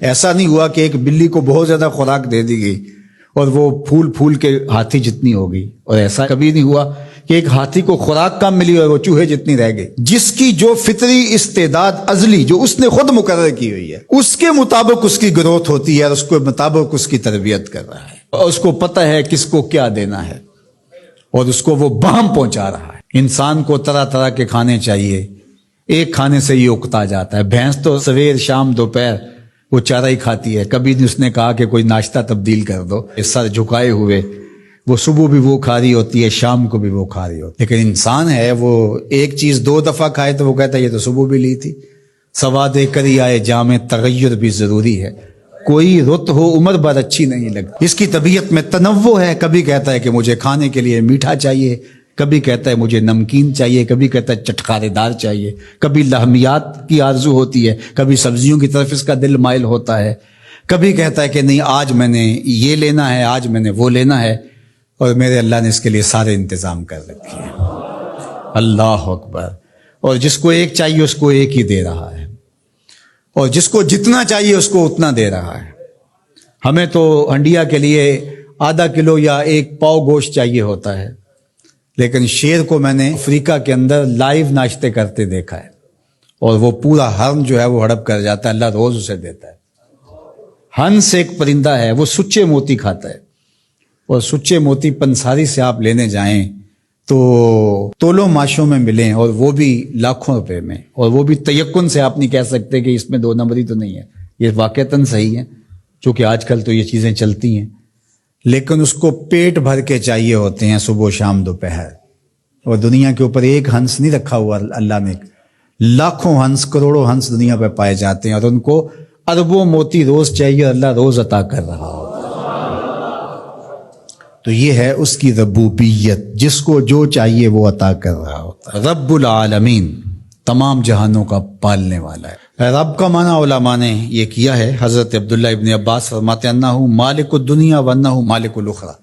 ایسا نہیں ہوا کہ ایک بلی کو بہت زیادہ خوراک دے دی گئی اور وہ پھول پھول کے ہاتھی جتنی ہو گئی، اور ایسا کبھی نہیں ہوا کہ ایک ہاتھی کو خوراک کم ملی اور وہ چوہے جتنی رہ گئی۔ جس کی جو فطری استعداد ازلی جو اس نے خود مقرر کی ہوئی ہے، اس کے مطابق اس کی گروتھ ہوتی ہے اور اس کے مطابق اس کی تربیت کر رہا ہے، اور اس کو پتہ ہے کس کو کیا دینا ہے اور اس کو وہ بہم پہنچا رہا ہے۔ انسان کو طرح طرح کے کھانے چاہیے، ایک کھانے سے یہ اکتا جاتا ہے۔ بھینس تو سویر شام دوپہر وہ چارہ ہی کھاتی ہے، کبھی نہیں اس نے کہا کہ کوئی ناشتہ تبدیل کر دو۔ سر جھکائے ہوئے وہ صبح بھی وہ کھا رہی ہوتی ہے، شام کو بھی وہ کھا رہی ہوتی ہے، لیکن انسان ہے وہ ایک چیز 2 دفعہ کھائے تو وہ کہتا ہے یہ تو صبح بھی لی تھی۔ سواد کری آئے جامع تغیر بھی ضروری ہے، کوئی رت ہو عمر بھر اچھی نہیں لگتی۔ اس کی طبیعت میں تنوع ہے، کبھی کہتا ہے کہ مجھے کھانے کے لیے میٹھا چاہیے، کبھی کہتا ہے مجھے نمکین چاہیے، کبھی کہتا ہے چٹخارے دار چاہیے، کبھی لحمیات کی آرزو ہوتی ہے، کبھی سبزیوں کی طرف اس کا دل مائل ہوتا ہے، کبھی کہتا ہے کہ نہیں آج میں نے یہ لینا ہے، آج میں نے وہ لینا ہے، اور میرے اللہ نے اس کے لیے سارے انتظام کر رکھے ہیں۔ اللہ اکبر۔ اور جس کو ایک چاہیے اس کو ایک ہی دے رہا ہے، اور جس کو جتنا چاہیے اس کو اتنا دے رہا ہے۔ ہمیں تو ہنڈیا کے لیے ½ کلو یا 1 پاؤ گوشت چاہیے ہوتا ہے، لیکن شیر کو میں نے افریقہ کے اندر لائیو ناشتے کرتے دیکھا ہے، اور وہ پورا ہرن جو ہے وہ ہڑپ کر جاتا ہے، اللہ روز اسے دیتا ہے۔ ہنس ایک پرندہ ہے، وہ سچے موتی کھاتا ہے، اور سچے موتی پنساری سے آپ لینے جائیں تو تولوں ماشوں میں ملیں، اور وہ بھی لاکھوں روپے میں، اور وہ بھی تیقن سے آپ نہیں کہہ سکتے کہ اس میں 2 نمبری تو نہیں ہے، یہ واقعتاً صحیح ہے، چونکہ آج کل تو یہ چیزیں چلتی ہیں، لیکن اس کو پیٹ بھر کے چاہیے ہوتے ہیں صبح شام دوپہر۔ اور دنیا کے اوپر ایک ہنس نہیں رکھا ہوا اللہ نے، لاکھوں ہنس کروڑوں ہنس دنیا پہ پائے جاتے ہیں، اور ان کو اربوں موتی روز چاہیے، اللہ روز عطا کر رہا ہو۔ تو یہ ہے اس کی ربوبیت، جس کو جو چاہیے وہ عطا کر رہا ہوتا ہے۔ رب العالمین، تمام جہانوں کا پالنے والا ہے۔ رب کا معنی علماء نے یہ کیا ہے، حضرت عبداللہ ابن عباس فرماتے ہیں انہ مالک الدنیا وانہ مالک الاخرى،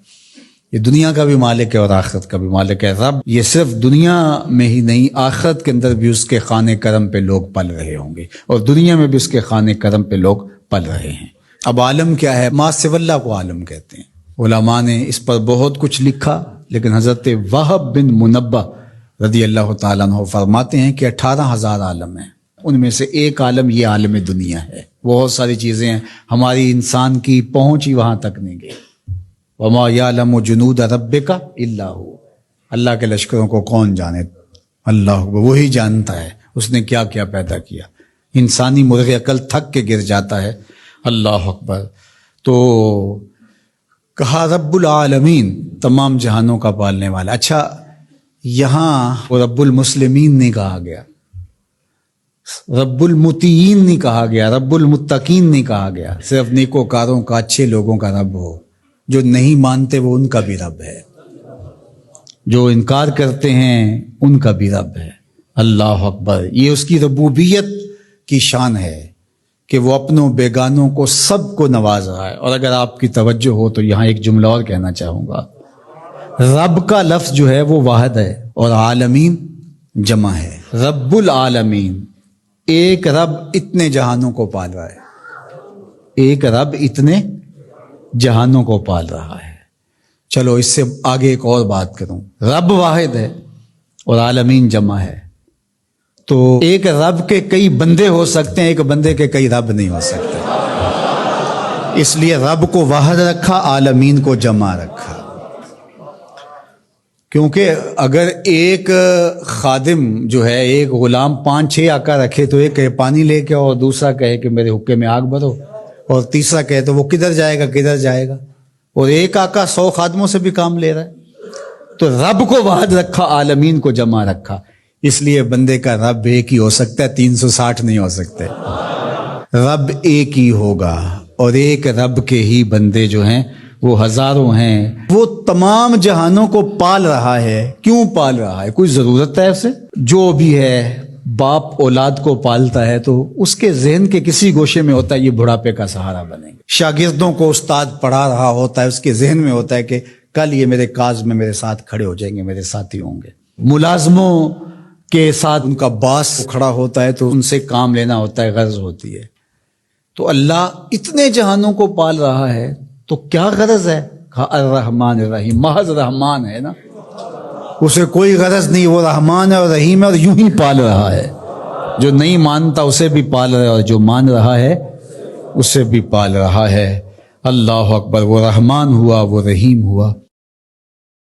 یہ دنیا کا بھی مالک ہے اور آخرت کا بھی مالک ہے۔ رب یہ صرف دنیا میں ہی نہیں، آخرت کے اندر بھی اس کے خانے کرم پہ لوگ پل رہے ہوں گے، اور دنیا میں بھی اس کے خانے کرم پہ لوگ پل رہے ہیں۔ اب عالم کیا ہے؟ ما سوی اللہ کو عالم کہتے ہیں۔ علماء نے اس پر بہت کچھ لکھا، لیکن حضرت وہب بن منبہ رضی اللہ تعالیٰ عنہ فرماتے ہیں کہ 18,000 عالم ہیں، ان میں سے ایک عالم یہ عالم دنیا ہے۔ بہت ساری چیزیں ہیں، ہماری انسان کی پہنچ ہی وہاں تک نہیں گئی۔ وما یعلم جنود ربک الا ہو، اللہ کے لشکروں کو کون جانے؟ اللہ وہی جانتا ہے اس نے کیا کیا پیدا کیا۔ انسانی مرغ عقل تھک کے گر جاتا ہے۔ اللہ اکبر۔ تو کہا رب العالمین، تمام جہانوں کا پالنے والا۔ اچھا، یہاں رب المسلمین نہیں کہا گیا، رب المطیعین نہیں کہا گیا، رب المتقین نہیں کہا گیا، صرف نیکوکاروں کا، اچھے لوگوں کا رب ہو۔ جو نہیں مانتے وہ ان کا بھی رب ہے، جو انکار کرتے ہیں ان کا بھی رب ہے۔ اللہ اکبر۔ یہ اس کی ربوبیت کی شان ہے کہ وہ اپنوں بیگانوں کو سب کو نواز رہا ہے۔ اور اگر آپ کی توجہ ہو تو یہاں ایک جملہ اور کہنا چاہوں گا، رب کا لفظ جو ہے وہ واحد ہے اور عالمین جمع ہے۔ رب العالمین، ایک رب اتنے جہانوں کو پال رہا ہے، ایک رب اتنے جہانوں کو پال رہا ہے۔ چلو اس سے آگے ایک اور بات کروں، رب واحد ہے اور عالمین جمع ہے، تو ایک رب کے کئی بندے ہو سکتے ہیں، ایک بندے کے کئی رب نہیں ہو سکتے، اس لیے رب کو واحد رکھا، عالمین کو جمع رکھا۔ کیونکہ اگر ایک خادم جو ہے، ایک غلام 5-6 آقا رکھے تو ایک کہے پانی لے کے، اور دوسرا کہے کہ میرے حقے میں آگ بھرو، اور تیسرا کہے تو وہ کدھر جائے گا کدھر جائے گا، اور ایک آقا 100 خادموں سے بھی کام لے رہا ہے۔ تو رب کو واحد رکھا، عالمین کو جمع رکھا، اس لیے بندے کا رب ایک ہی ہو سکتا ہے، 360 نہیں ہو سکتے۔ رب ایک ہی ہوگا، اور ایک رب کے ہی بندے جو ہیں وہ ہزاروں ہیں۔ وہ تمام جہانوں کو پال رہا ہے۔ کیوں پال رہا ہے؟ کوئی ضرورت ہے اسے؟ جو بھی ہے، باپ اولاد کو پالتا ہے تو اس کے ذہن کے کسی گوشے میں ہوتا ہے یہ بڑھاپے کا سہارا بنے گا۔ شاگردوں کو استاد پڑھا رہا ہوتا ہے، اس کے ذہن میں ہوتا ہے کہ کل یہ میرے کاز میں میرے ساتھ کھڑے ہو جائیں گے، میرے ساتھی ہوں گے۔ ملازموں کے ساتھ ان کا باس کھڑا ہوتا ہے تو ان سے کام لینا ہوتا ہے، غرض ہوتی ہے۔ تو اللہ اتنے جہانوں کو پال رہا ہے تو کیا غرض ہے؟ کہا الرحمن الرحیم، محض رحمان ہے نا، اسے کوئی غرض نہیں، وہ رحمان ہے اور رحیم ہے اور یوں ہی پال رہا ہے. جو نہیں مانتا اسے بھی پال رہا ہے اور جو مان رہا ہے اسے بھی پال رہا ہے. اللہ اکبر، وہ رحمان ہوا، وہ رحیم ہوا.